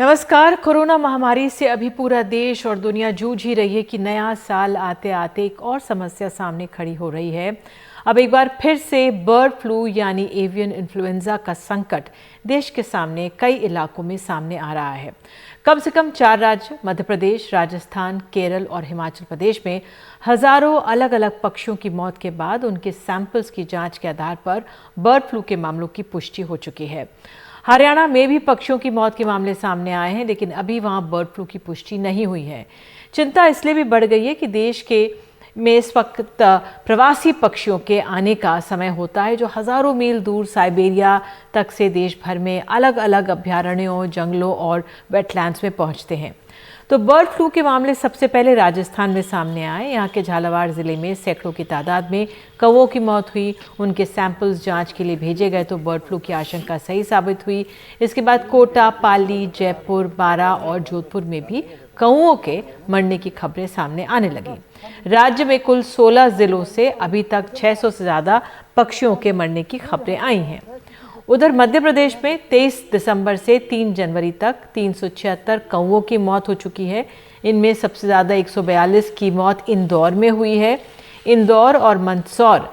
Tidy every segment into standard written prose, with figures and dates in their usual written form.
नमस्कार। कोरोना महामारी से अभी पूरा देश और दुनिया जूझ ही रही है कि नया साल आते आते एक और समस्या सामने खड़ी हो रही है। अब एक बार फिर से बर्ड फ्लू यानी एवियन इन्फ्लुएंजा का संकट देश के सामने कई इलाकों में सामने आ रहा है। कम से कम 4 राज्य मध्य प्रदेश, राजस्थान, केरल और हिमाचल प्रदेश में हजारों अलग अलग पक्षियों की मौत के बाद उनके सैंपल्स की जांच के आधार पर बर्ड फ्लू के मामलों की पुष्टि हो चुकी है। हरियाणा में भी पक्षियों की मौत के मामले सामने आए हैं, लेकिन अभी वहां बर्ड फ्लू की पुष्टि नहीं हुई है। चिंता इसलिए भी बढ़ गई है कि देश में इस वक्त प्रवासी पक्षियों के आने का समय होता है, जो हजारों मील दूर साइबेरिया तक से देश भर में अलग अलग अभ्यारण्यों, जंगलों और वेटलैंड्स में पहुंचते हैं। तो बर्ड फ्लू के मामले सबसे पहले राजस्थान में सामने आए। यहाँ के झालावाड़ जिले में सैकड़ों की तादाद में कौवों की मौत हुई। उनके सैंपल्स जांच के लिए भेजे गए तो बर्ड फ्लू की आशंका सही साबित हुई। इसके बाद कोटा, पाली, जयपुर, बारां और जोधपुर में भी कौवों के मरने की खबरें सामने आने लगी। राज्य में कुल 16 जिलों से अभी तक 600 से ज़्यादा पक्षियों के मरने की खबरें आई हैं। उधर मध्य प्रदेश में 23 दिसंबर से 3 जनवरी तक 376 कौवों की मौत हो चुकी है। इनमें सबसे ज़्यादा 142 की मौत इंदौर में हुई है। इंदौर और मंदसौर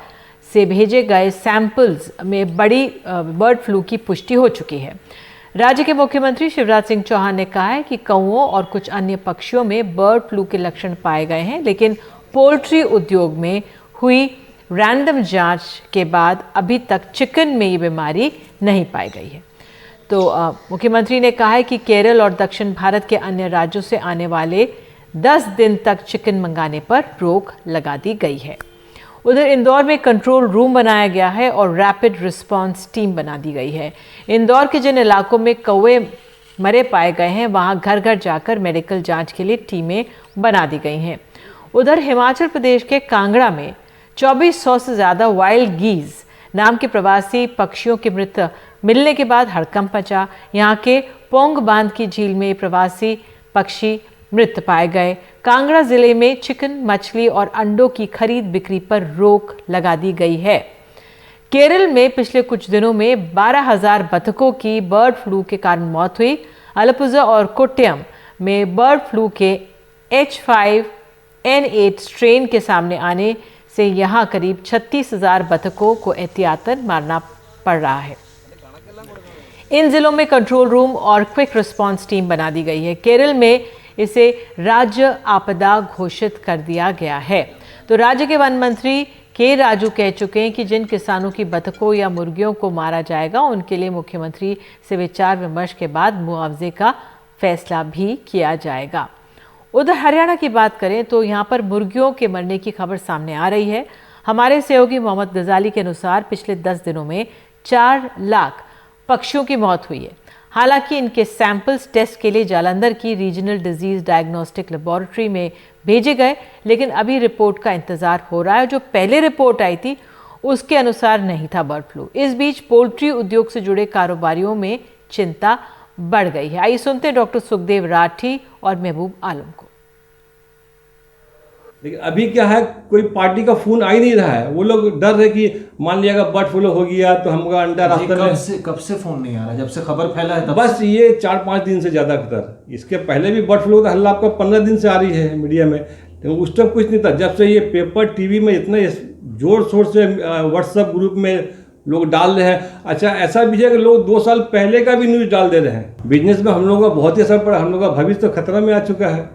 से भेजे गए सैंपल्स में बड़ी बर्ड फ्लू की पुष्टि हो चुकी है। राज्य के मुख्यमंत्री शिवराज सिंह चौहान ने कहा है कि कौवों और कुछ अन्य पक्षियों में बर्ड फ्लू के लक्षण पाए गए हैं, लेकिन पोल्ट्री उद्योग में हुई रैंडम जांच के बाद अभी तक चिकन में ये बीमारी नहीं पाई गई है। तो मुख्यमंत्री ने कहा है कि केरल और दक्षिण भारत के अन्य राज्यों से आने वाले 10 दिन तक चिकन मंगाने पर रोक लगा दी गई है। उधर इंदौर में कंट्रोल रूम बनाया गया है और रैपिड रिस्पांस टीम बना दी गई है। इंदौर के जिन इलाकों में कौवे मरे पाए गए हैं, वहां घर घर जाकर मेडिकल जांच के लिए टीमें बना दी गई हैं। उधर हिमाचल प्रदेश के कांगड़ा में 2400 से ज़्यादा वाइल्ड गीज नाम के प्रवासी पक्षियों के मृत मिलने के बाद हड़कंप मचा। यहाँ के पोंग बांध की झील में प्रवासी पक्षी मृत पाए गए। कांगड़ा जिले में चिकन, मछली और अंडों की खरीद बिक्री पर रोक लगा दी गई है। केरल में पिछले कुछ दिनों में 12,000 बतखों की बर्ड फ्लू के कारण मौत हुई। अलपुजा और कोट्टयम में बर्ड फ्लू के H5N8 स्ट्रेन के सामने आने से यहाँ करीब 36,000 बतखों को एहतियातन मारना पड़ रहा है। इन जिलों में कंट्रोल रूम और क्विक रिस्पांस टीम बना दी गई है। केरल में इसे राज्य आपदा घोषित कर दिया गया है। तो राज्य के वन मंत्री के राजू कह चुके हैं कि जिन किसानों की बतखों या मुर्गियों को मारा जाएगा, उनके लिए मुख्यमंत्री से विचार विमर्श के बाद मुआवजे का फैसला भी किया जाएगा। उधर हरियाणा की बात करें तो यहाँ पर मुर्गियों के मरने की खबर सामने आ रही है। हमारे सहयोगी मोहम्मद गजाली के अनुसार पिछले 10 दिनों में 4 लाख पक्षियों की मौत हुई है। हालांकि इनके सैंपल्स टेस्ट के लिए जालंधर की रीजनल डिजीज डायग्नोस्टिक लेबोरेटरी में भेजे गए, लेकिन अभी रिपोर्ट का इंतजार हो रहा है। जो पहले रिपोर्ट आई थी उसके अनुसार नहीं था बर्ड फ्लू। इस बीच पोल्ट्री उद्योग से जुड़े कारोबारियों में चिंता बढ़ गई है। आइए सुनते हैं डॉक्टर सुखदेव राठी और महबूब आलम को। लेकिन अभी क्या है, कोई पार्टी का फोन आ ही नहीं रहा है। वो लोग डर रहे कि मान लिया बर्ड फ्लू हो गया तो हमका अंडा रास्ते में। कब से फोन नहीं आ रहा? जब से खबर फैला है तब बस ये 4-5 दिन से ज़्यादा खतर। इसके पहले भी बर्ड फ्लू का हल्ला आपका 15 दिन से आ रही है मीडिया में, तो उस टाइम कुछ नहीं था। जब से ये पेपर, टीवी में इतना जोर शोर से व्हाट्सएप ग्रुप में लोग डाल रहे हैं। अच्छा, ऐसा भी है कि लोग 2 साल पहले का भी न्यूज़ डाल दे रहे हैं। बिजनेस में हम लोगों का बहुत ही असर पड़ा। हम लोग का भविष्य तो खतरा में आ चुका है।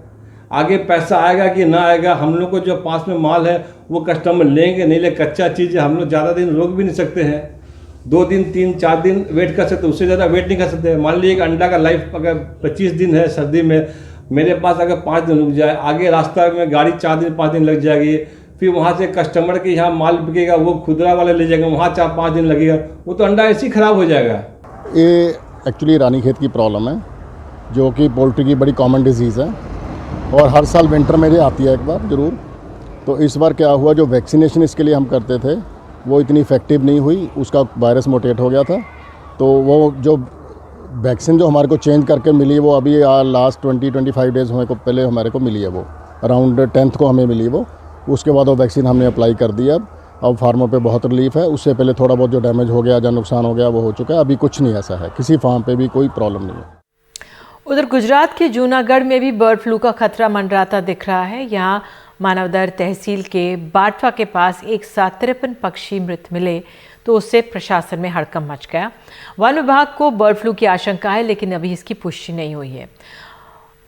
आगे पैसा आएगा कि ना आएगा, हम लोग को जो पास में माल है वो कस्टमर लेंगे नहीं ले, कच्चा चीज़ है, हम लोग ज़्यादा दिन रोक भी नहीं सकते हैं। 2 दिन 3-4 दिन वेट कर सकते, उससे ज़्यादा वेट नहीं कर सकते। मान लीजिए एक अंडा का लाइफ अगर 25 दिन है सर्दी में, मेरे पास अगर 5 दिन रुक जाए, आगे रास्ता में गाड़ी 4 दिन 5 दिन लग जाएगी। फिर वहाँ से कस्टमर के यहाँ माल बिकेगा, वो खुदरा वाले ले जाएंगे, वहाँ 4-5 दिन लगेगा, वो तो अंडा ऐसे ही ख़राब हो जाएगा। ये एक्चुअली रानीखेत की प्रॉब्लम है, जो कि पोल्ट्री की बड़ी कॉमन डिजीज़ है और हर साल विंटर में ये आती है एक बार ज़रूर। तो इस बार क्या हुआ, जो वैक्सीनेशन इसके लिए हम करते थे वो इतनी इफ़ेक्टिव नहीं हुई, उसका वायरस मोटेट हो गया था। तो वो जो वैक्सीन जो हमारे को चेंज करके मिली वो अभी लास्ट 20-25 डेज़ हमारे को मिली है। वो अराउंड 10th को हमें मिली वो। उसके बाद वो वैक्सीन हमने अप्लाई कर दिया। अब फार्मों पे बहुत रिलीफ है। उससे पहले थोड़ा बहुत जो डैमेज हो गया, जो नुकसान हो गया वो हो चुका है। अभी कुछ नहीं ऐसा है, किसी फार्म पे भी कोई प्रॉब्लम नहीं है। उधर गुजरात के जूनागढ़ में भी बर्ड फ्लू का खतरा मंडराता दिख रहा है। यहाँ मानवदर तहसील के बाटवा के पास एक साथ 53 पक्षी मृत मिले तो उससे प्रशासन में हड़कंप मच गया। वन विभाग को बर्ड फ्लू की आशंका है, लेकिन अभी इसकी पुष्टि नहीं हुई है।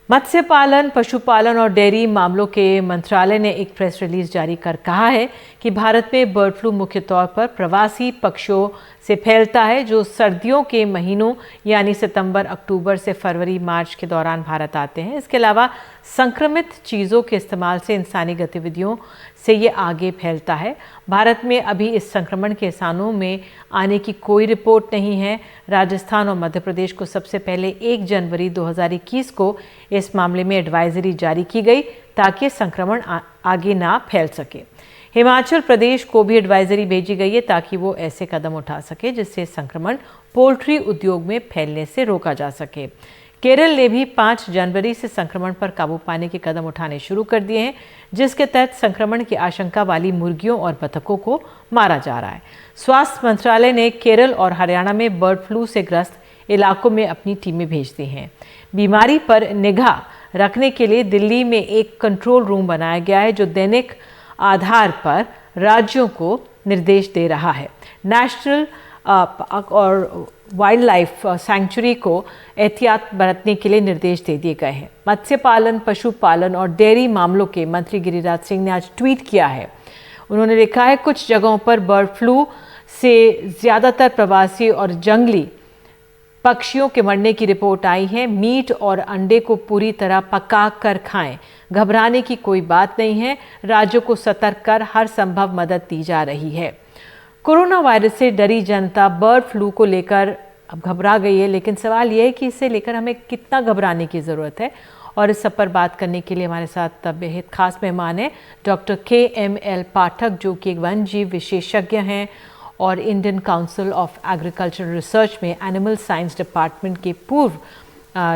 मत्स्य पालन, पशुपालन और डेयरी मामलों के मंत्रालय ने एक प्रेस रिलीज जारी कर कहा है कि भारत में बर्ड फ्लू मुख्य तौर पर प्रवासी पक्षियों से फैलता है जो सर्दियों के महीनों यानी सितंबर, अक्टूबर से फरवरी, मार्च के दौरान भारत आते हैं। इसके अलावा संक्रमित चीज़ों के इस्तेमाल से इंसानी गतिविधियों से ये आगे फैलता है। भारत में अभी इस संक्रमण के इंसानों में आने की कोई रिपोर्ट नहीं है। राजस्थान और मध्य प्रदेश को सबसे पहले 1 जनवरी 2021 को इस मामले में एडवाइजरी जारी की गई ताकि संक्रमण आगे ना फैल सके। हिमाचल प्रदेश को भी एडवाइजरी भेजी गई है ताकि वो ऐसे कदम उठा सके जिससे संक्रमण पोल्ट्री उद्योग में फैलने से रोका जा सके। केरल ने भी 5 जनवरी से संक्रमण पर काबू पाने के कदम उठाने शुरू कर दिए हैं, जिसके तहत संक्रमण की आशंका वाली मुर्गियों और बतखों को मारा जा रहा है। स्वास्थ्य मंत्रालय ने केरल और हरियाणा में बर्ड फ्लू से ग्रस्त इलाकों में अपनी टीमें भेज दी हैं। बीमारी पर निगाह रखने के लिए दिल्ली में एक कंट्रोल रूम बनाया गया है जो दैनिक आधार पर राज्यों को निर्देश दे रहा है। नेशनल और वाइल्ड लाइफ सैंक्चुरी को एहतियात बरतने के लिए निर्देश दे दिए गए हैं। मत्स्य पालन, पशुपालन और डेयरी मामलों के मंत्री गिरिराज सिंह ने आज ट्वीट किया है। उन्होंने लिखा है, कुछ जगहों पर बर्ड फ्लू से ज़्यादातर प्रवासी और जंगली पक्षियों के मरने की रिपोर्ट आई है। मीट और अंडे को पूरी तरह पका कर खाएं। घबराने की कोई बात नहीं है। राज्यों को सतर्क कर हर संभव मदद दी जा रही है। कोरोना वायरस से डरी जनता बर्ड फ्लू को लेकर अब घबरा गई है, लेकिन सवाल यह है कि इसे लेकर हमें कितना घबराने की ज़रूरत है। और इस सब पर बात करने के लिए हमारे साथ बेहद खास मेहमान हैं डॉक्टर KML पाठक, जो कि एक वन जीव विशेषज्ञ हैं और Indian council of agricultural research में एनिमल साइंस डिपार्टमेंट के पूर्व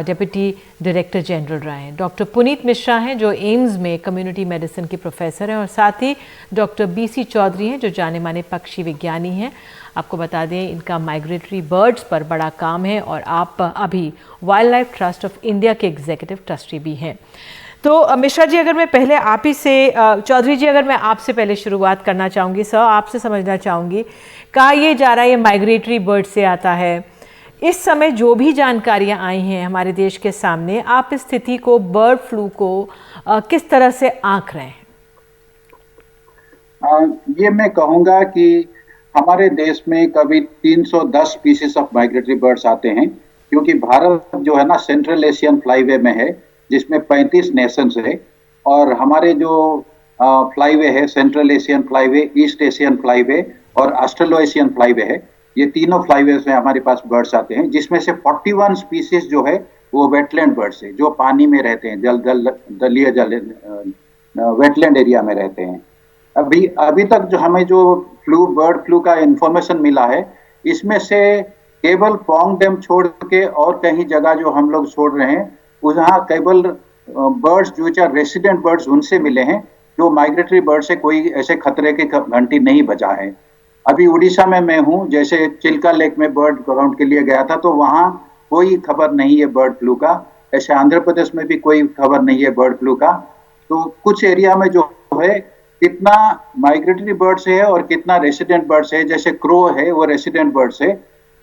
डिप्टी डायरेक्टर जनरल रहे हैं। डॉक्टर पुनीत मिश्रा हैं जो एम्स में कम्युनिटी मेडिसिन के प्रोफेसर हैं, और साथ ही डॉक्टर BC चौधरी हैं जो जाने माने पक्षी विज्ञानी हैं। आपको बता दें, इनका माइग्रेटरी बर्ड्स पर बड़ा काम है और आप अभी wild life trust of India के एग्जीक्यूटिव ट्रस्टी भी हैं। तो मिश्रा जी, अगर मैं पहले आप ही से, चौधरी जी अगर मैं आपसे पहले शुरुआत करना चाहूँगी। सर, आपसे समझना चाहूँगी, कहा ये जा रहा है ये माइग्रेटरी बर्ड से आता है। इस समय जो भी जानकारियां आई हैं हमारे देश के सामने, आप इस स्थिति को, बर्ड फ्लू को किस तरह से आंक रहे हैं? ये मैं कहूँगा कि हमारे देश में कभी 310 स्पीसीज ऑफ माइग्रेटरी बर्ड्स आते हैं, क्योंकि भारत जो है ना सेंट्रल एशियन फ्लाईवे में है, जिसमें 35 नेशंस है। और हमारे जो फ्लाईवे है, central Asian flyway, east Asian flyway और ऑस्ट्रेलो एशियन फ्लाईवे है, ये तीनों फ्लाईवेज में हमारे पास बर्ड्स आते हैं, जिसमें से 41 स्पीसीज जो है वो वेटलैंड बर्ड्स है, जो पानी में रहते हैं, दलदलीय जल वेटलैंड एरिया में रहते हैं। अभी तक जो हमें जो बर्ड फ्लू का इंफॉर्मेशन मिला है, इसमें से केवल पोंग डैम छोड़ के और कहीं जगह जो हम लोग छोड़ रहे हैं, वहाँ केवल बर्ड्स जो रेसिडेंट बर्ड्स उनसे मिले हैं, जो माइग्रेटरी बर्ड से कोई ऐसे खतरे की घंटी नहीं बजा है। अभी उड़ीसा में मैं हूँ, जैसे चिल्का लेक में बर्ड काउंट के लिए गया था, तो वहाँ कोई खबर नहीं है बर्ड फ्लू का। ऐसे आंध्र प्रदेश में भी कोई खबर नहीं है बर्ड फ्लू का। तो कुछ एरिया में जो है, कितना माइग्रेटरी बर्ड्स है और कितना रेसिडेंट बर्ड्स है, जैसे क्रो है वो रेसिडेंट बर्ड्स है।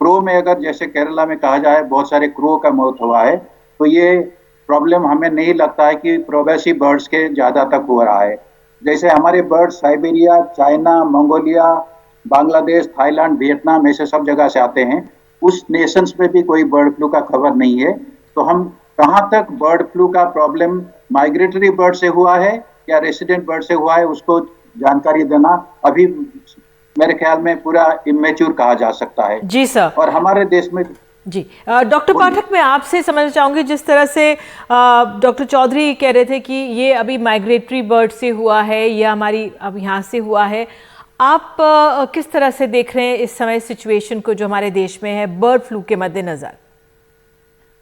क्रो में अगर जैसे केरला में कहा जाए बहुत सारे क्रो का मौत हुआ है, तो ये प्रॉब्लम हमें नहीं लगता है कि प्रवासी बर्ड्स के ज़्यादा तक हो रहा है। जैसे हमारे birds Siberia, China, Mongolia, Bangladesh, Thailand, Vietnam, ऐसे सब जगह से आते हैं। उस नेशंस में भी कोई बर्ड फ्लू का खबर नहीं है। तो हम कहाँ तक बर्ड फ्लू का प्रॉब्लम माइग्रेटरी बर्ड से हुआ है या रेसिडेंट बर्ड से हुआ है, उसको जानकारी देना अभी मेरे ख्याल में पूरा इमेच्योर कहा जा सकता है। जी सर। और हमारे देश में जी डॉक्टर पाठक, मैं आपसे समझना चाहूँगी, जिस तरह से डॉक्टर चौधरी कह रहे थे कि ये अभी माइग्रेटरी बर्ड से हुआ है या हमारी अब यहाँ से हुआ है, आप किस तरह से देख रहे हैं इस समय सिचुएशन को जो हमारे देश में है बर्ड फ्लू के मद्देनजर?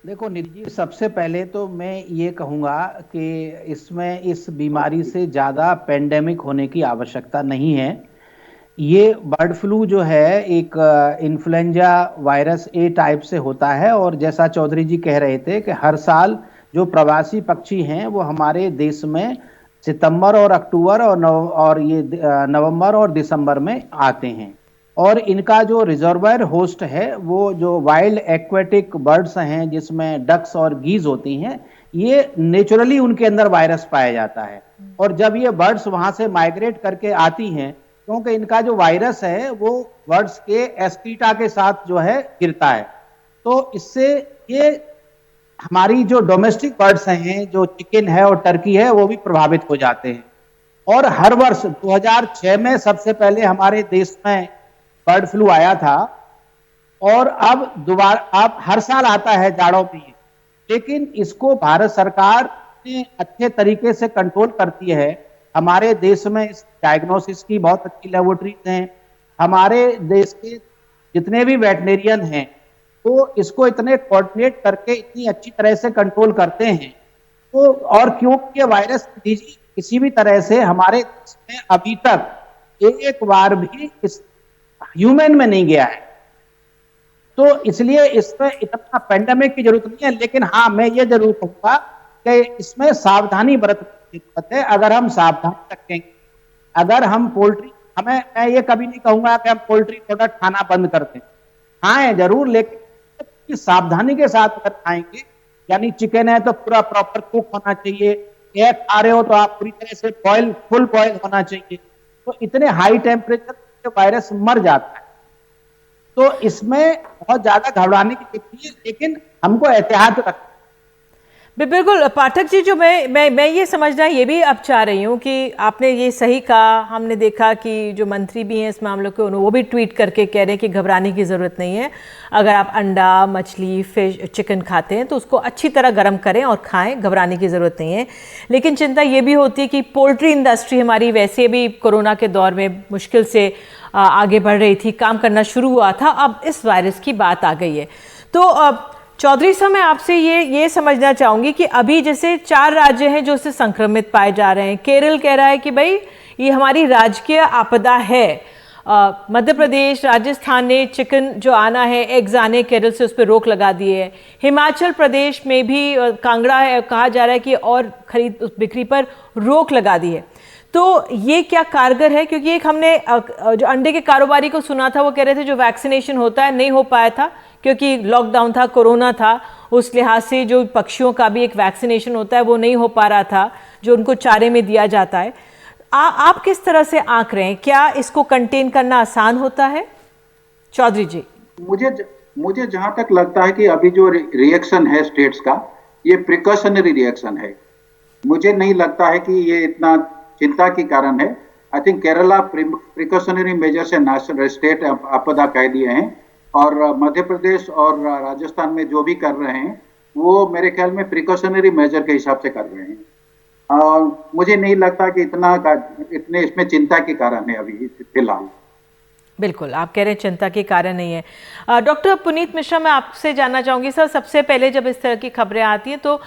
देखो निधि जी, सबसे पहले तो मैं ये कहूँगा कि इसमें इस बीमारी से ज़्यादा पेंडेमिक होने की आवश्यकता नहीं है। ये बर्ड फ्लू जो है एक इन्फ्लुएंजा वायरस ए टाइप से होता है, और जैसा चौधरी जी कह रहे थे कि हर साल जो प्रवासी पक्षी हैं वो हमारे देश में सितंबर और अक्टूबर और ये नवंबर और दिसंबर में आते हैं। और इनका जो रिजर्वायर होस्ट है वो जो वाइल्ड एक्वेटिक बर्ड्स हैं जिसमें डक्स और गीज होती हैं, ये नेचुरली उनके अंदर वायरस पाया जाता है। और जब ये बर्ड्स वहां से माइग्रेट करके आती हैं, क्योंकि इनका जो वायरस है वो बर्ड्स के एस्कीटा के साथ जो है गिरता है, तो इससे ये हमारी जो डोमेस्टिक बर्ड्स हैं, जो चिकन है और टर्की है, वो भी प्रभावित हो जाते हैं। और हर वर्ष 2006 में सबसे पहले हमारे देश में बर्ड फ्लू आया था, और अब हर साल आता है जाड़ों में, लेकिन इसको भारत सरकार ने अच्छे तरीके से कंट्रोल करती है। हमारे देश में इस डायग्नोसिस की बहुत अच्छी लेबोरेटरीज हैं। हमारे देश के जितने भी वेटनेरियन हैं तो इसको इतने कोऑर्डिनेट करके इतनी अच्छी तरह से कंट्रोल करते हैं। तो और क्योंकि ये वायरस किसी भी तरह से हमारे देश में अभी तक एक बार भी इस ह्यूमन में नहीं गया है, तो इसलिए इसमें इतना पेंडेमिक की जरूरत नहीं है। लेकिन हाँ, मैं ये जरूर कहूंगा कि इसमें सावधानी बरतने की जरूरत है। अगर हम सावधानी रखेंगे, अगर हम पोल्ट्री, मैं ये कभी नहीं कहूंगा कि हम पोल्ट्री प्रोडक्ट खाना बंद कर दें, खाएं जरूर, लेकिन सावधानी के साथ अगर खाएंगे, यानी चिकन है तो पूरा प्रॉपर कुक होना चाहिए, एग खा रहे हो तो आप पूरी तरह से फुल बॉयल होना चाहिए। तो इतने हाई टेम्परेचर पे वायरस मर जाता है, तो इसमें बहुत ज्यादा घबराने की जरूरत नहीं है, लेकिन हमको एहतियात रखना। बिल्कुल पाठक जी, जो मैं ये समझना ये भी अब चाह रही हूँ कि आपने ये सही कहा। हमने देखा कि जो मंत्री भी हैं इस मामले के, वो भी ट्वीट करके कह रहे हैं कि घबराने की ज़रूरत नहीं है। अगर आप अंडा, मछली, फिश, चिकन खाते हैं तो उसको अच्छी तरह गर्म करें और खाएं, घबराने की ज़रूरत नहीं है। लेकिन चिंता ये भी होती है कि पोल्ट्री इंडस्ट्री हमारी वैसे भी कोरोना के दौर में मुश्किल से आगे बढ़ रही थी, काम करना शुरू हुआ था, अब इस वायरस की बात आ गई है। तो चौधरी साहब, मैं आपसे ये समझना चाहूँगी कि अभी जैसे 4 राज्य हैं जो इससे संक्रमित पाए जा रहे हैं। केरल कह रहा है कि भाई ये हमारी राजकीय आपदा है। मध्य प्रदेश, राजस्थान ने चिकन जो आना है, एग्स आने केरल से, उस पर रोक लगा दी है। हिमाचल प्रदेश में भी कांगड़ा है, कहा जा रहा है कि और खरीद बिक्री पर रोक लगा दी है। तो ये क्या कारगर है? क्योंकि एक हमने जो अंडे के कारोबारी को सुना था, वो कह रहे थे जो वैक्सीनेशन होता है नहीं हो पाया था क्योंकि लॉकडाउन था, कोरोना था, उस लिहाज से जो पक्षियों का भी एक वैक्सीनेशन होता है वो नहीं हो पा रहा था जो उनको चारे में दिया जाता है। आप किस तरह से आंक रहे हैं? क्या इसको कंटेन करना आसान होता है? चौधरी जी, मुझे जहां तक लगता है कि अभी जो रिएक्शन है स्टेट्स का, ये प्रिकॉशनरी रिएक्शन है। मुझे नहीं लगता है कि ये इतना चिंता के कारण है। I think Kerala precautionary major से नेशनल स्टेट आपदा कह दिए हैं, और मध्य प्रदेश और राजस्थान में जो भी कर रहे हैं वो मेरे ख्याल में प्रिकॉशनरी मेजर के हिसाब से कर रहे हैं। मुझे नहीं लगता कि इतने इसमें चिंता के कारण है अभी फिलहाल। बिल्कुल, आप कह रहे हैं चिंता के कारण नहीं है। डॉक्टर पुनीत मिश्रा, मैं आपसे जानना चाहूँगी सर, सबसे पहले जब इस तरह की खबरें आती हैं तो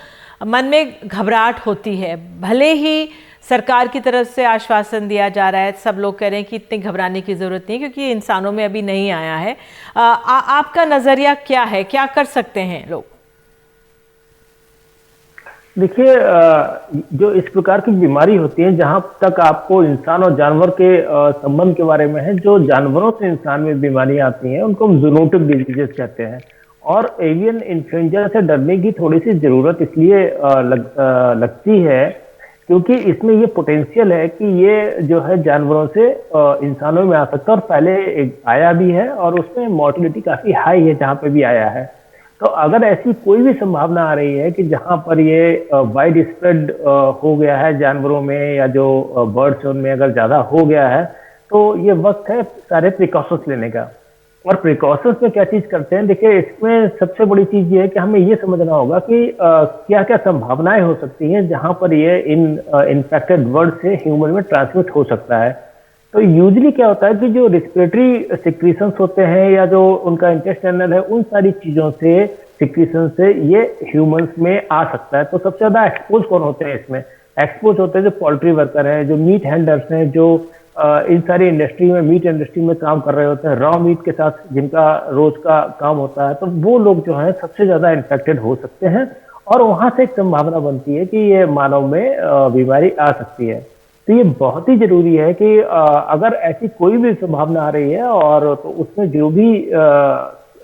मन में घबराहट होती है। भले ही सरकार की तरफ से आश्वासन दिया जा रहा है, सब लोग कह रहे हैं कि इतनी घबराने की ज़रूरत नहीं है क्योंकि इंसानों में अभी नहीं आया है। आपका नज़रिया क्या है? क्या कर सकते हैं लोग? देखिए, जो इस प्रकार की बीमारी होती है, जहां तक आपको इंसान और जानवर के संबंध के बारे में है, जो जानवरों से इंसान में बीमारियां आती हैं उनको हम जूनोटिक डिजीजेस कहते हैं। और एवियन इन्फ्लुएंजा से डरने की थोड़ी सी जरूरत इसलिए लगती है क्योंकि इसमें ये पोटेंशियल है कि ये जो है जानवरों से इंसानों में आ सकता है, और पहले आया भी है और उसमें मॉर्टिलिटी काफी हाई है जहां पे भी आया है। तो अगर ऐसी कोई भी संभावना आ रही है कि जहां पर ये वाइड स्प्रेड हो गया है जानवरों में, या जो बर्ड्स उनमें अगर ज्यादा हो गया है, तो ये वक्त है सारे प्रिकॉशंस लेने का। और प्रिकॉशंस में क्या चीज करते हैं, देखिए इसमें सबसे बड़ी चीज ये है कि हमें ये समझना होगा कि क्या क्या संभावनाएं हो सकती हैं जहां पर ये इन्फेक्टेड बर्ड से ह्यूमन में ट्रांसमिट हो सकता है। तो यूजुअली क्या होता है कि जो रिस्पिरेटरी सिक्रीशंस होते हैं या जो उनका इंटेस्टाइनल है, उन सारी चीजों से, सिक्रीशन से ये ह्यूमंस में आ सकता है। तो सबसे ज्यादा एक्सपोज कौन होते हैं इसमें? एक्सपोज होते हैं जो पोल्ट्री वर्कर हैं, जो मीट हैंडलर्स हैं, जो इन सारी इंडस्ट्री में, मीट इंडस्ट्री में काम कर रहे होते हैं, रॉ मीट के साथ जिनका रोज का काम होता है, तो वो लोग जो है सबसे ज्यादा इन्फेक्टेड हो सकते हैं और वहां से एक संभावना बनती है कि ये मानव में बीमारी आ सकती है। तो ये बहुत ही जरूरी है कि अगर ऐसी कोई भी संभावना आ रही है और तो उसमें जो भी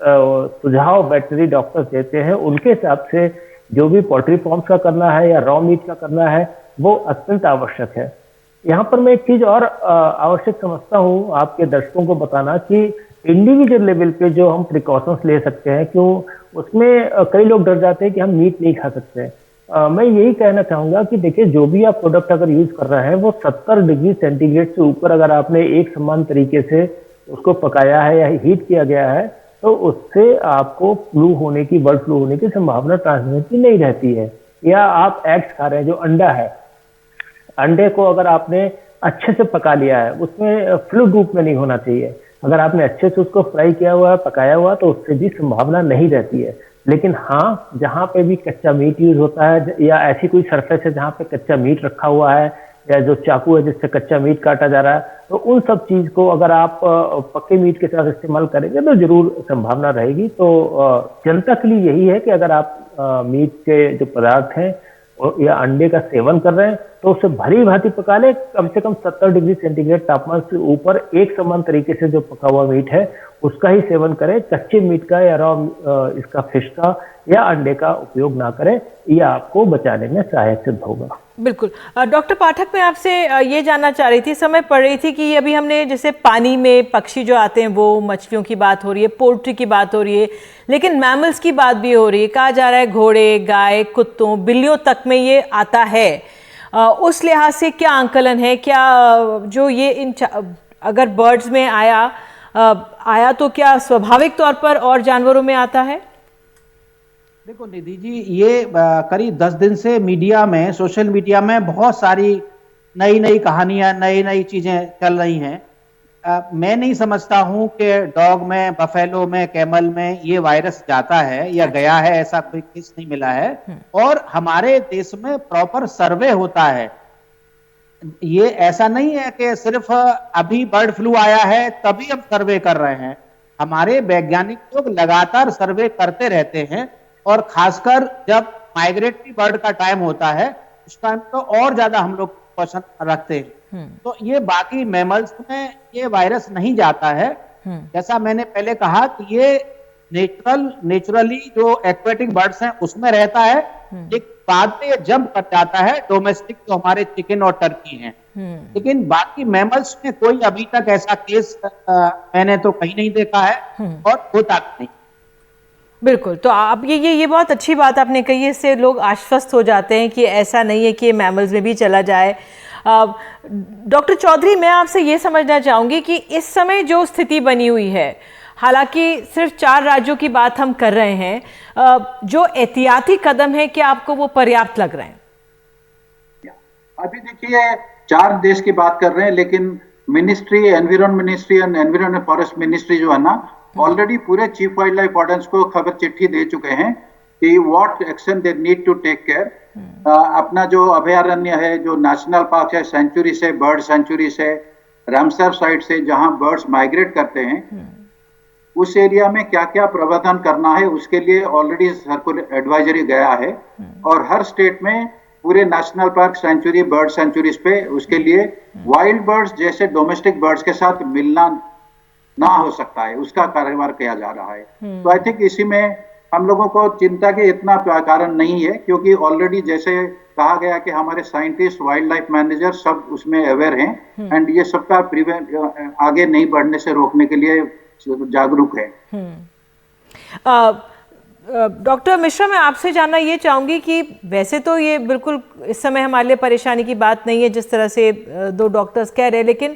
सुझाव वेटनरी डॉक्टर्स देते हैं उनके हिसाब से जो भी पोल्ट्री फार्म्स का करना है या रॉ मीट का करना है वो अत्यंत आवश्यक है। यहाँ पर मैं एक चीज और आवश्यक समझता हूँ आपके दर्शकों को बताना कि इंडिविजुअल लेवल पे जो हम प्रिकॉशंस ले सकते हैं, क्यों उसमें कई लोग डर जाते हैं कि हम मीट नहीं खा सकते। मैं यही कहना चाहूंगा कि देखिए, जो भी आप प्रोडक्ट अगर यूज कर रहे हैं वो 70 डिग्री सेंटीग्रेड से ऊपर अगर आपने एक समान तरीके से उसको पकाया है या हीट किया गया है तो उससे आपको फ्लू होने की, बर्ड फ्लू होने की संभावना ट्रांसमिशन की नहीं रहती है। या आप एग्स खा रहे हैं, जो अंडा है, अंडे को अगर आपने अच्छे से पका लिया है, उसमें फ्लूइड रूप में नहीं होना चाहिए। अगर आपने अच्छे से उसको फ्राई किया हुआ है, पकाया हुआ, तो उससे भी संभावना नहीं रहती है। लेकिन हाँ, जहाँ पे भी कच्चा मीट यूज होता है या ऐसी कोई सरफेस है जहाँ पे कच्चा मीट रखा हुआ है या जो चाकू है जिससे कच्चा मीट काटा जा रहा है, तो उन सब चीज को अगर आप पक्के मीट के साथ इस्तेमाल करेंगे तो जरूर संभावना रहेगी। तो जनता के लिए यही है कि अगर आप मीट के जो पदार्थ हैं या अंडे का सेवन कर रहे हैं तो उसे भली भांति पका ले, कम से कम 70 डिग्री सेंटीग्रेड तापमान से ऊपर एक समान तरीके से जो पका हुआ मीट है उसका ही सेवन करें। कच्चे मीट का या रॉ इसका फिश का या अंडे का उपयोग ना करें, यह आपको बचाने में सहायक सिद्ध होगा। बिल्कुल। डॉक्टर पाठक, मैं आपसे ये जानना चाह रही थी, समय पड़ रही थी कि अभी हमने जैसे पानी में पक्षी जो आते हैं वो मछलियों की बात हो रही है, पोल्ट्री की बात हो रही है, लेकिन मैमल्स की बात भी हो रही है। कहा जा रहा है घोड़े, गाय, कुत्तों, बिल्लियों तक में ये आता है। उस लिहाज से क्या आंकलन है, क्या जो ये अगर बर्ड्स में आया तो क्या स्वाभाविक तौर पर और जानवरों में आता है? देखो निधि जी, ये करीब 10 दिन से मीडिया में, सोशल मीडिया में बहुत सारी नई नई कहानियां, नई नई चीजें चल रही हैं। मैं नहीं समझता हूं कि डॉग में, बफेलो में, कैमल में ये वायरस जाता है या गया है, ऐसा कोई केस नहीं मिला है। और हमारे देश में प्रॉपर सर्वे होता है। ये ऐसा नहीं है कि सिर्फ अभी बर्ड फ्लू आया है तभी हम सर्वे कर रहे हैं। हमारे वैज्ञानिक लोग लगातार सर्वे करते रहते हैं और खासकर जब माइग्रेटरी बर्ड का टाइम होता है उस टाइम तो और ज्यादा हम लोग क्वेश्चन रखते हैं। तो ये बाकी मैमल्स में ये वायरस नहीं जाता है। जैसा मैंने पहले कहा कि ये नेचुरली जो एक्वेटिक बर्ड्स हैं उसमें रहता है, एक बाद में ये जंप कर जाता है डोमेस्टिक जो हमारे चिकन और टर्की हैं। लेकिन बाकी मैमल्स में कोई अभी तक ऐसा केस मैंने तो कहीं नहीं देखा है और होता नहीं। बिल्कुल। तो आप ये बहुत अच्छी बात आपने कही है, इससे लोग आश्वस्त हो जाते हैं कि ऐसा नहीं है कि मैमल्स में भी चला जाए। डॉक्टर चौधरी, मैं आपसे ये समझना चाहूँगी कि इस समय जो स्थिति बनी हुई है, हालांकि सिर्फ 4 राज्यों की बात हम कर रहे हैं, जो एहतियाती कदम है क्या आपको वो पर्याप्त लग रहे हैं? अभी देखिए, 4 देश की बात कर रहे हैं, लेकिन ministry, environment ministry and environment forest ministry जो है ना, ऑलरेडी पूरे चीफ वाइल्ड लाइफ वार्डन्स को खबर चिट्ठी दे चुके हैं कि what action they need to take care. अपना जो अभयारण्य है, जो नेशनल पार्क है, सेंचुरी से, बर्ड सेंचुरी से, रामसर साइट से, जहां बर्ड्स माइग्रेट करते हैं, उस एरिया में क्या क्या प्रबंधन करना है उसके लिए ऑलरेडी सर्कुलर एडवाइजरी गया है। और हर स्टेट में पूरे national park, sanctuary, bird sanctuaries पे उसके लिए वाइल्ड बर्ड्स जैसे डोमेस्टिक बर्ड्स के साथ मिलना ना हो सकता है, उसका कार्यवाही किया जा रहा है। तो आई थिंक इसी में हम लोगों को चिंता के इतना कारण नहीं है, क्योंकि ऑलरेडी जैसे कहा गया कि हमारे साइंटिस्ट, वाइल्ड लाइफ मैनेजर सब उसमें अवेयर हैं एंड ये सबका आगे नहीं बढ़ने से रोकने के लिए जागरूक है। डॉक्टर मिश्रा, मैं आपसे जानना ये चाहूंगी कि वैसे तो ये बिल्कुल इस समय हमारे लिए परेशानी की बात नहीं है जिस तरह से 2 डॉक्टर्स कह रहे हैं, लेकिन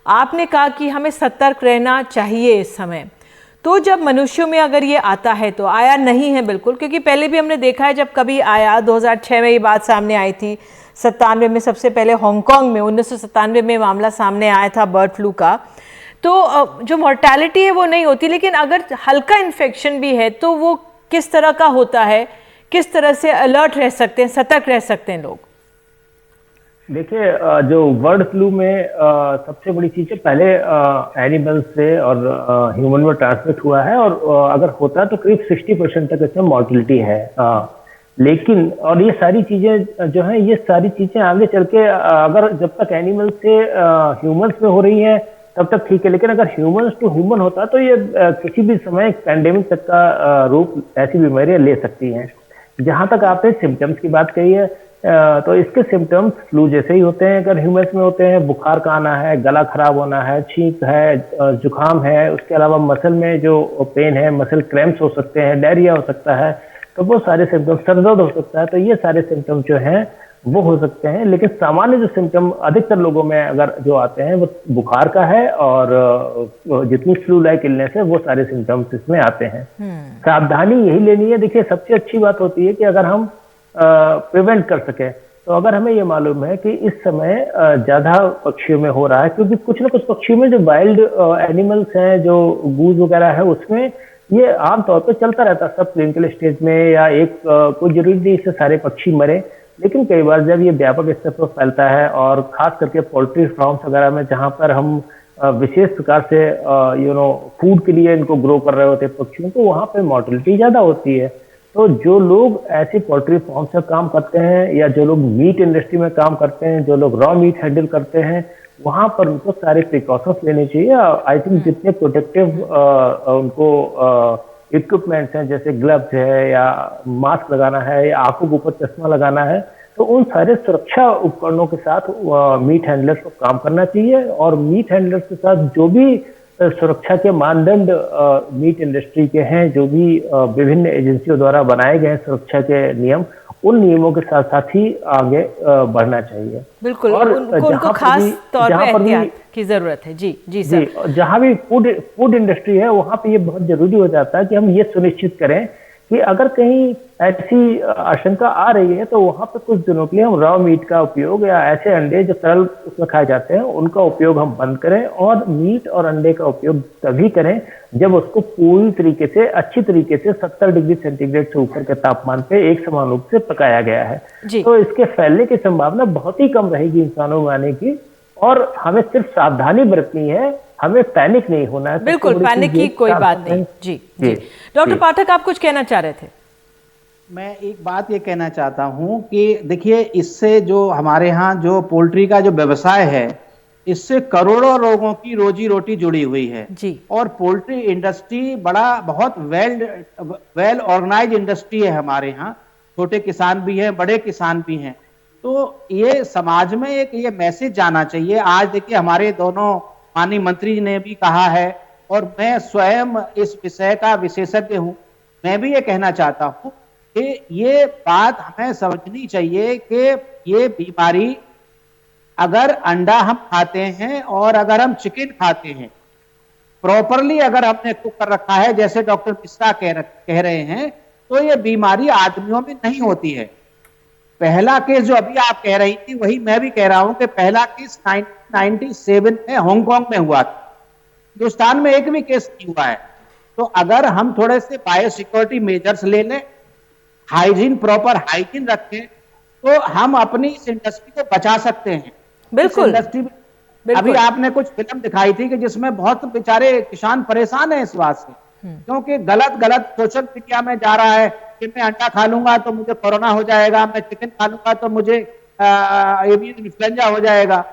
आपने कहा कि हमें सतर्क रहना चाहिए इस समय। तो जब मनुष्यों में अगर ये आता है, तो आया नहीं है बिल्कुल, क्योंकि पहले भी हमने देखा है जब कभी आया, 2006 में ये बात सामने आई थी, 97 में सबसे पहले हांगकांग में 1997 में मामला सामने आया था बर्ड फ्लू का। तो जो मॉर्टेलिटी है वो नहीं होती, लेकिन अगर हल्का इन्फेक्शन भी है तो वो किस तरह का होता है, किस तरह से अलर्ट रह सकते हैं, सतर्क रह सकते हैं लोग? देखिए, जो बर्ड फ्लू में सबसे बड़ी चीज है, पहले एनिमल से और ह्यूमन में ट्रांसमिट हुआ है, और अगर होता है तो करीब 60% तक इसमें मॉर्टिलिटी है। लेकिन और ये सारी चीजें जो हैं, ये सारी चीजें आगे चल के अगर जब तक एनिमल से ह्यूमंस में हो रही हैं तब तक ठीक है, लेकिन अगर ह्यूमंस टू ह्यूमन होता है तो ये किसी भी समय पैंडेमिक तक का रूप ऐसी बीमारियां ले सकती हैं। जहां तक आपने सिम्टम्स की बात कही है, तो इसके सिम्टम्स फ्लू जैसे ही होते हैं अगर ह्यूमंस में होते हैं। बुखार का आना है, गला खराब होना है, छींक है, जुकाम है, उसके अलावा मसल में जो पेन है, मसल क्रैम्प्स हो सकते हैं, डायरिया हो सकता है, तो वो सारे सिम्टम्स, सर दर्द हो सकता है, तो ये सारे सिम्टम्स जो हैं वो हो सकते हैं। लेकिन सामान्य जो सिम्टम अधिकतर लोगों में अगर जो आते हैं वो बुखार का है, और जितनी फ्लू लाइक इलनेस है वो सारे सिम्टम्स इसमें आते हैं। सावधानी यही लेनी है। देखिए, सबसे अच्छी बात होती है कि अगर हम प्रिवेंट कर सके, तो अगर हमें ये मालूम है कि इस समय ज्यादा पक्षियों में हो रहा है, क्योंकि कुछ ना कुछ पक्षियों में जो वाइल्ड एनिमल्स हैं, जो गूज वगैरह है, उसमें ये आमतौर पर चलता रहता है सब क्लिनिकल स्टेज में, या एक कोई जरूरी नहीं इससे सारे पक्षी मरे, लेकिन कई बार जब ये व्यापक स्तर पर फैलता है, और खास करके पोल्ट्री फार्म्स वगैरह में जहां पर हम विशेष प्रकार से फूड के लिए इनको ग्रो कर रहे होते हैं पक्षियों, तो वहां पे मॉर्टिलिटी ज्यादा होती है। तो जो लोग ऐसी पोल्ट्री फार्म से काम करते हैं, या जो लोग मीट इंडस्ट्री में काम करते हैं, जो लोग रॉ मीट हैंडल करते हैं, वहां पर उनको सारे प्रिकॉशंस लेने चाहिए। आई थिंक जितने प्रोटेक्टिव उनको इक्विपमेंट्स हैं, जैसे ग्लव्स है, या मास्क लगाना है, या आंखों के ऊपर चश्मा लगाना है, तो उन सारे सुरक्षा उपकरणों के साथ मीट हैंडलर्स को काम करना चाहिए। और मीट हैंडलर्स के साथ जो भी सुरक्षा के मानदंड मीट इंडस्ट्री के हैं, जो भी विभिन्न एजेंसियों द्वारा बनाए गए हैं सुरक्षा के नियम, उन नियमों के साथ साथ ही आगे बढ़ना चाहिए। बिल्कुल, और उनको खास तौर पे एहतियात की जरूरत है। जी जी सर। जहां भी फूड इंडस्ट्री है, वहां पे ये बहुत जरूरी हो जाता है कि हम ये सुनिश्चित करें कि अगर कहीं ऐसी आशंका आ रही है, तो वहां पे कुछ दिनों के लिए हम रॉ मीट का उपयोग, या ऐसे अंडे जो तरल उसमें खाए जाते हैं, उनका उपयोग हम बंद करें, और मीट और अंडे का उपयोग तभी करें जब उसको पूरी तरीके से, अच्छी तरीके से 70 डिग्री सेंटीग्रेड से ऊपर के तापमान पे एक समान रूप से पकाया गया है। तो इसके फैलने की संभावना बहुत ही कम रहेगी इंसानों में आने की। और हमें सिर्फ सावधानी बरतनी है, हमें पैनिक नहीं होना है। बिल्कुल, पैनिक की कोई बात नहीं। जी जी। डॉक्टर पाठक, आप कुछ कहना चाह रहे थे? मैं एक बात ये कहना चाहता हूं कि देखिए, इससे जो हमारे यहाँ जो पोल्ट्री का जो व्यवसाय है, इससे करोड़ों लोगों की रोजी रोटी जुड़ी हुई है जी। और पोल्ट्री इंडस्ट्री बहुत वेल ऑर्गेनाइज इंडस्ट्री है हमारे यहाँ। छोटे किसान भी हैं, बड़े किसान भी हैं। तो ये समाज में एक ये मैसेज जाना चाहिए। आज देखिए, हमारे दोनों माननीय मंत्री जी ने भी कहा है, और मैं स्वयं इस विषय का विशेषज्ञ हूं, मैं भी ये कहना चाहता हूं कि ये बात हमें समझनी चाहिए कि ये बीमारी, अगर अंडा हम खाते हैं और अगर हम चिकन खाते हैं, प्रॉपरली अगर हमने कुक कर रखा है, जैसे डॉक्टर मिश्रा कह रहे हैं, तो ये बीमारी आदमियों में नहीं होती है। पहला केस जो अभी आप कह रही थी, वही मैं भी कह रहा हूं कि पहला केस 1997 में हांगकांग में हुआ था। हिंदुस्तान में एक भी केस नहीं हुआ है। तो अगर हम थोड़े से बायोसिक्योरिटी मेजर्स ले लें, हाइजीन, प्रॉपर हाइजीन रखें, तो हम अपनी इस इंडस्ट्री को बचा सकते हैं। बिल्कुल। इंडस्ट्री में अभी आपने कुछ फिल्म दिखाई थी कि जिसमें बहुत बेचारे किसान परेशान हैं इस बात से, क्योंकि गलत सोशल मीडिया में जा रहा है कि मैं अंडा खा लूंगा तो मुझे कोरोना हो जाएगा, मैं चिकन खा लूंगा तो मुझे एवियन इन्फ्लुएंजा हो जाएगा।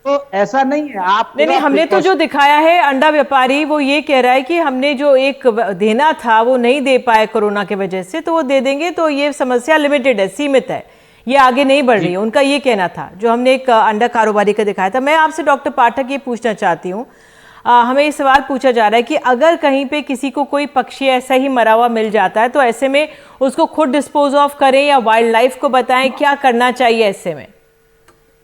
तो ऐसा नहीं है। आप नहीं, हमने तो जो दिखाया है, अंडा व्यापारी वो ये कह रहा है कि हमने जो एक देना था वो नहीं दे पाए कोरोना की वजह से, तो वो दे देंगे, तो ये समस्या लिमिटेड है, सीमित है, ये आगे नहीं बढ़ रही है, उनका ये कहना था, जो हमने एक अंडा कारोबारी का दिखाया था। मैं आपसे डॉक्टर पाठक ये पूछना चाहती हूँ, हमें ये सवाल पूछा जा रहा है कि अगर कहीं पे किसी को कोई पक्षी ऐसा ही मरा हुआ मिल जाता है, तो ऐसे में उसको खुद डिस्पोज ऑफ करें या वाइल्ड लाइफ को बताएं, क्या करना चाहिए ऐसे में?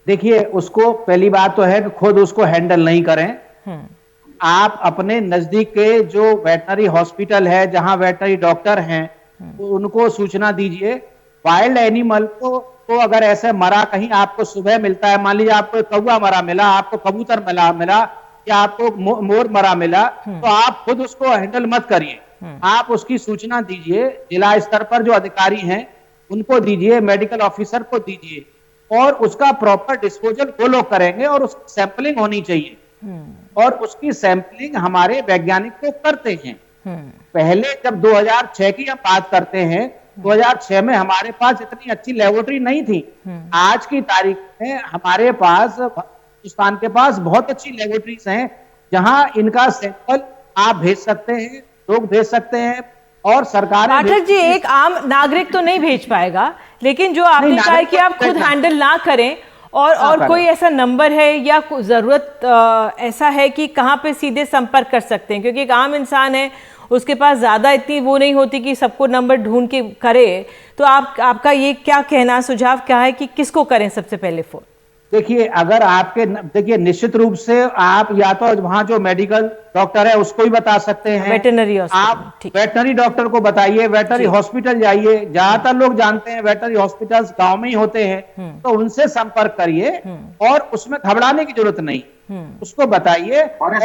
देखिए, उसको पहली बात तो है कि खुद उसको हैंडल नहीं करें। आप अपने नजदीक के जो वेटनरी हॉस्पिटल है, जहां वेटनरी डॉक्टर हैं, तो उनको सूचना दीजिए। वाइल्ड एनिमल को तो अगर ऐसे मरा कहीं आपको सुबह मिलता है, मान लीजिए आपको कौवा मरा मिला, आपको कबूतर मिला या आपको मोर मरा मिला, तो आप खुद उसको हैंडल मत करिए। आप उसकी सूचना दीजिए, जिला स्तर पर जो अधिकारी हैं उनको दीजिए, मेडिकल ऑफिसर को दीजिए। और उसका प्रॉपर डिस्पोजल वो लोग करेंगे और उसकी सैंपलिंग होनी चाहिए और उसकी सैंपलिंग हमारे वैज्ञानिक तो करते हैं। पहले जब 2006 की हम बात करते हैं, 2006 में हमारे पास इतनी अच्छी लेबोरेटरी नहीं थी। आज की तारीख में हमारे पास, हिंदुस्तान के पास बहुत अच्छी लेबोरेटरीज हैं जहां इनका सैंपल आप भेज सकते हैं, लोग भेज सकते हैं और सरकार। पाठक जी, एक आम नागरिक तो नहीं भेज पाएगा, लेकिन जो आपने कहा कि आप खुद हैंडल ना करें और कोई ऐसा नंबर है या जरूरत ऐसा है कि कहाँ पे सीधे संपर्क कर सकते हैं, क्योंकि एक आम इंसान है, उसके पास ज्यादा इतनी वो नहीं होती कि सबको नंबर ढूंढ के करे, तो आपका ये क्या कहना, सुझाव क्या है कि किसको करें सबसे पहले फोन? देखिए, अगर देखिए निश्चित रूप से आप या तो वहां जो मेडिकल डॉक्टर है उसको ही बता सकते हैं, वेटरनरी आप वेटरनरी डॉक्टर को बताइए, वेटरनरी हॉस्पिटल जाइए, ज्यादातर लोग जानते हैं वेटरनरी हॉस्पिटल्स गांव में ही होते हैं, तो उनसे संपर्क करिए और उसमें घबराने की जरूरत नहीं, उसको बताइए। और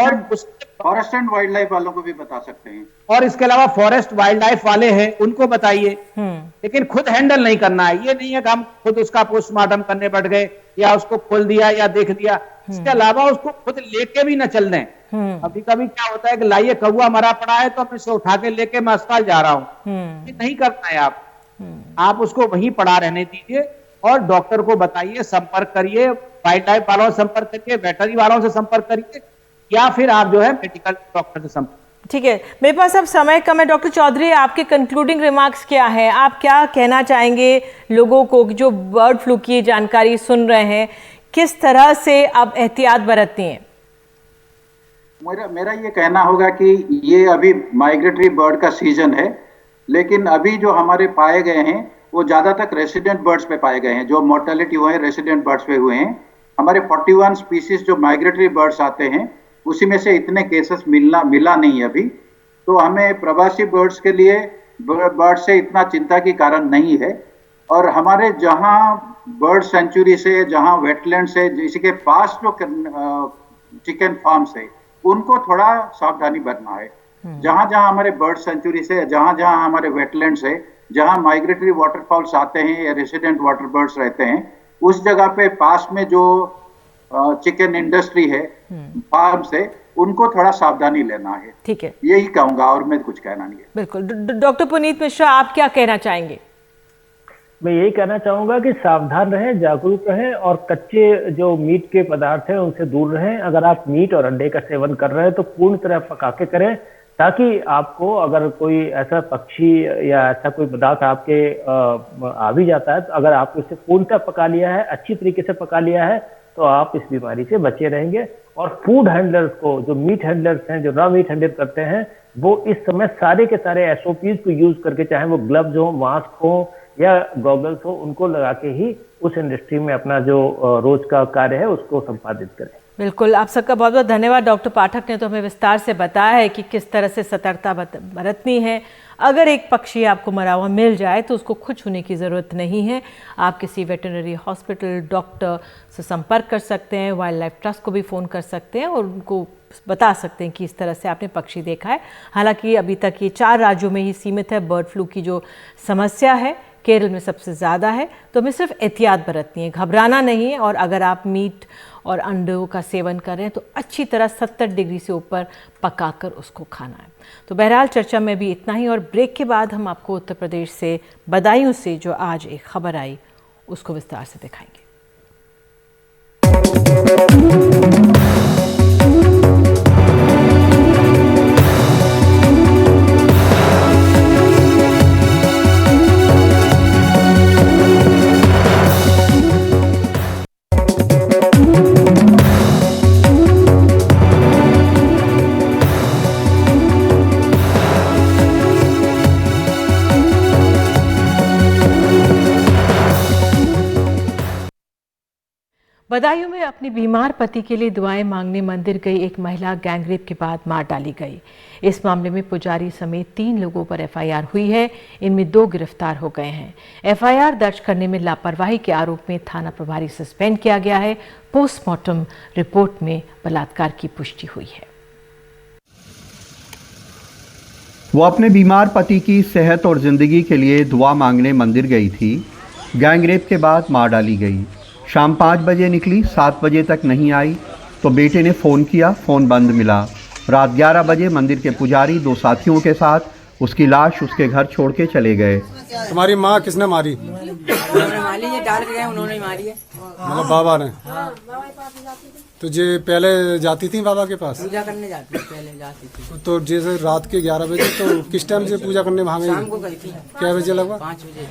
फॉरेस्ट एंड वाइल्ड लाइफ वालों को भी बता सकते हैं, और इसके अलावा फॉरेस्ट वाइल्ड लाइफ वाले हैं उनको बताइए, लेकिन खुद हैंडल नहीं करना है। ये नहीं है कि हम खुद उसका पोस्टमार्टम करने बैठ गए या उसको खोल दिया या देख दिया, इसके अलावा उसको खुद लेके भी न चल दें। कभी कभी क्या होता है कि लाइए कौवा मरा पड़ा है तो मैं इसे उठा के लेके मैं अस्पताल जा रहा हूँ, ये नहीं करना है। आप उसको वहीं पड़ा रहने दीजिए और डॉक्टर को बताइए, संपर्क करिए, वाइल्ड लाइफ वालों से संपर्क करिए, वेटरनरी वालों से संपर्क करिए, या फिर आप जो है मेडिकल डॉक्टर से संपर्क। ठीक है, मेरे पास अब समय कम है। डॉक्टर चौधरी, आपके कंक्लूडिंग रिमार्क्स क्या है? आप क्या कहना चाहेंगे लोगों को जो बर्ड फ्लू की जानकारी सुन रहे हैं, किस तरह से अब एहतियात बरतती हैं? मेरा ये कहना होगा कि ये अभी माइग्रेटरी बर्ड का सीजन है, लेकिन अभी जो हमारे पाए गए हैं वो ज्यादातर रेसिडेंट बर्ड्स पे पाए गए हैं। जो मोर्टेलिटी हुए हैं रेसिडेंट बर्ड्स पे हुए हैं। हमारे 41 स्पीसीज जो माइग्रेटरी बर्ड्स आते हैं उसी में से इतने केसेस मिला नहीं अभी, तो हमें प्रवासी बर्ड्स के लिए बर्ड से इतना चिंता की कारण नहीं है। और हमारे जहां बर्ड सेंचुरी से, जहां वेटलैंड से, जिसके पास जो चिकन फार्म्स है उनको थोड़ा सावधानी बरतना है। जहां जहां हमारे बर्ड सेंचुरी से, जहां जहां हमारे वेटलैंड्स है, जहां माइग्रेटरी वाटरफॉल्स आते हैं या रेसिडेंट वाटर बर्ड्स रहते हैं, उस जगह पे पास में जो चिकन इंडस्ट्री है, फार्म से, उनको थोड़ा सावधानी लेना है। ठीक है, यही कहूंगा और मैं कुछ कहना नहीं है। बिल्कुल। डॉक्टर पुनीत मिश्रा, आप क्या कहना चाहेंगे? मैं यही कहना चाहूंगा कि सावधान रहें, जागरूक रहें और कच्चे जो मीट के पदार्थ हैं उनसे दूर रहें। अगर आप मीट और अंडे का सेवन कर रहे हैं तो पूर्ण तरह पका के करें, ताकि आपको अगर कोई ऐसा पक्षी या ऐसा कोई पदार्थ आपके आ भी जाता है, तो अगर आपने इसे पूर्णतः पका लिया है, अच्छी तरीके से पका लिया है, तो आप इस बीमारी से बचे रहेंगे। और फूड हैंडलर्स को, जो मीट हैंडलर्स हैं, जो रॉ मीट हैंडल करते हैं, वो इस समय सारे के सारे SOPs को यूज करके, चाहे वो ग्लव्स हो, मास्क हो या गॉगल्स हो, उनको लगा के ही उस इंडस्ट्री में अपना जो रोज का कार्य है उसको संपादित करें। बिल्कुल, आप सबका बहुत बहुत धन्यवाद। डॉक्टर पाठक ने तो हमें विस्तार से बताया है कि किस तरह से सतर्कता बरतनी है। अगर एक पक्षी आपको मरा हुआ मिल जाए तो उसको खुश होने की ज़रूरत नहीं है। आप किसी वेटरनरी हॉस्पिटल, डॉक्टर से संपर्क कर सकते हैं, वाइल्ड लाइफ ट्रस्ट को भी फ़ोन कर सकते हैं और उनको बता सकते हैं कि इस तरह से आपने पक्षी देखा है। हालांकि अभी तक ये 4 राज्यों में ही सीमित है बर्ड फ्लू की जो समस्या है, केरल में सबसे ज़्यादा है। तो हमें सिर्फ एहतियात बरतनी है, घबराना नहीं है। और अगर आप मीट और अंडों का सेवन कर रहे हैं तो अच्छी तरह 70 डिग्री से ऊपर पकाकर उसको खाना है। तो बहरहाल चर्चा में भी इतना ही, और ब्रेक के बाद हम आपको उत्तर प्रदेश से बदायूं से जो आज एक खबर आई उसको विस्तार से दिखाएंगे। बदायूं में अपने बीमार पति के लिए दुआएं मांगने मंदिर गई एक महिला गैंगरेप के बाद मार डाली गई। इस मामले में पुजारी समेत 3 लोगों पर FIR हुई है। इनमें 2 गिरफ्तार हो गए हैं। FIR दर्ज करने में लापरवाही के आरोप में थाना प्रभारी सस्पेंड किया गया है। पोस्टमार्टम रिपोर्ट में बलात्कार की पुष्टि हुई है। वो अपने बीमार पति की सेहत और जिंदगी के लिए दुआ मांगने मंदिर गई थी। गैंगरेप के बाद मार डाली गई। शाम 5 बजे निकली, 7 बजे तक नहीं आई तो बेटे ने फ़ोन किया, फ़ोन बंद मिला। रात 11 बजे मंदिर के पुजारी 2 साथियों के साथ उसकी लाश उसके घर छोड़ के चले गए। तुम्हारी माँ किसने मारी? उन्होंने मारी है, डाल के गए, उन्होंने मारी है। मतलब बाबा ने? तुझे पहले जाती थी बाबा के पास? पूजा करने जाती थी, पहले जाती थी। तो जैसे रात के 11 बजे, तो किस टाइम से पूजा करने वहाँ शाम को गई? गई थी। क्या बजे लगभग? 5 बजे।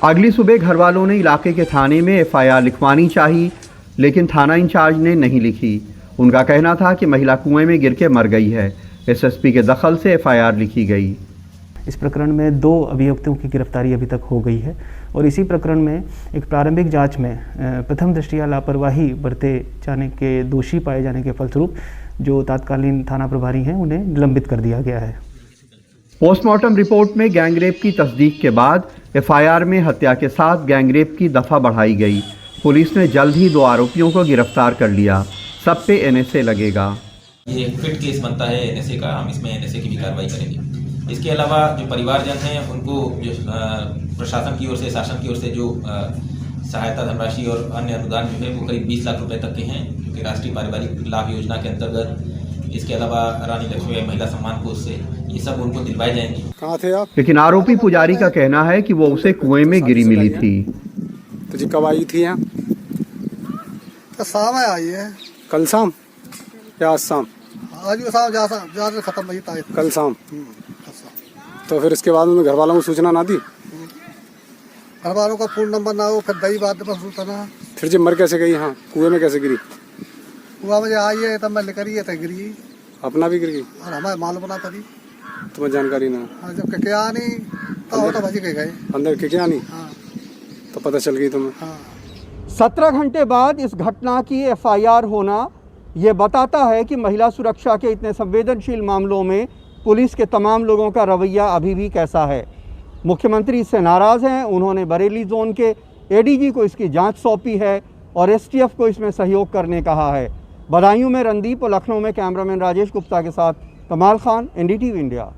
अगली सुबह घर वालों ने इलाके के थाने में एफआईआर लिखवानी चाहिए, लेकिन थाना इंचार्ज ने नहीं लिखी। उनका कहना था कि महिला कुएं में गिर के मर गई है। एसएसपी के दखल से एफआईआर लिखी गई। इस प्रकरण में 2 अभियुक्तों की गिरफ्तारी अभी तक हो गई है और इसी प्रकरण में एक प्रारंभिक जांच में प्रथम दृष्टया लापरवाही बरते जाने के दोषी पाए जाने के फलस्वरूप जो तत्कालीन थाना प्रभारी हैं उन्हें निलंबित कर दिया गया है। पोस्टमार्टम रिपोर्ट में गैंगरेप की तस्दीक के बाद एफआईआर में हत्या के साथ गैंगरेप की दफ़ा बढ़ाई गई। पुलिस ने जल्द ही 2 आरोपियों को गिरफ्तार कर लिया। सब पे एनएसए लगेगा। ये फिट केस बनता है एनएसए का, हम इसमें एनएसए की भी कार्रवाई करेंगे। इसके अलावा जो परिवारजन हैं उनको जो प्रशासन की ओर से, शासन की ओर से जो सहायता धनराशि और अन्य अनुदान जो है वो करीब 20 लाख रुपए तक के हैं, जो कि राष्ट्रीय पारिवारिक लाभ योजना के अंतर्गत, इसके अलावा रानी लक्ष्मीबाई महिला सम्मान कोष से, ये सब उनको दिलवाए जाएंगे। कहाँ थे आप? लेकिन आरोपी पुजारी का कहना है कि वो उसे कुएं में गिरी मिली थी। तुझे कब आई थी यहाँ? शाम आई है। कल शाम या आज शाम? आज शाम खत्म हुई तारीख। कल शाम। तो फिर इसके बाद उन्होंने घर वालों को सूचना ना दी? घर वालों का फोन नंबर ना हो, फिर दही बात पर सूचना। फिर जब मर कैसे गई? यहाँ कुएं में कैसे गिरी? कुआ में आई है तब मैं लेकर ही गिरी। अपना भी गिर गई और हमारे मालूम ना पड़ी, तुम्हें जानकारी ना? जब क्या नहीं तो बच के गए अंदर के क्या नहीं? हाँ। तो पता चल गई तुम्हें? हाँ। 17 घंटे बाद इस घटना की एफआईआर होना ये बताता है कि महिला सुरक्षा के इतने संवेदनशील मामलों में पुलिस के तमाम लोगों का रवैया अभी भी कैसा है। मुख्यमंत्री इससे नाराज़ हैं। उन्होंने बरेली जोन के एडीजी को इसकी जांच सौंपी है और एसटीएफ को इसमें सहयोग करने कहा है। बदायूं में रणदीप और लखनऊ में कैमरामैन राजेश गुप्ता के साथ कमाल खान, एनडीटीवी इंडिया।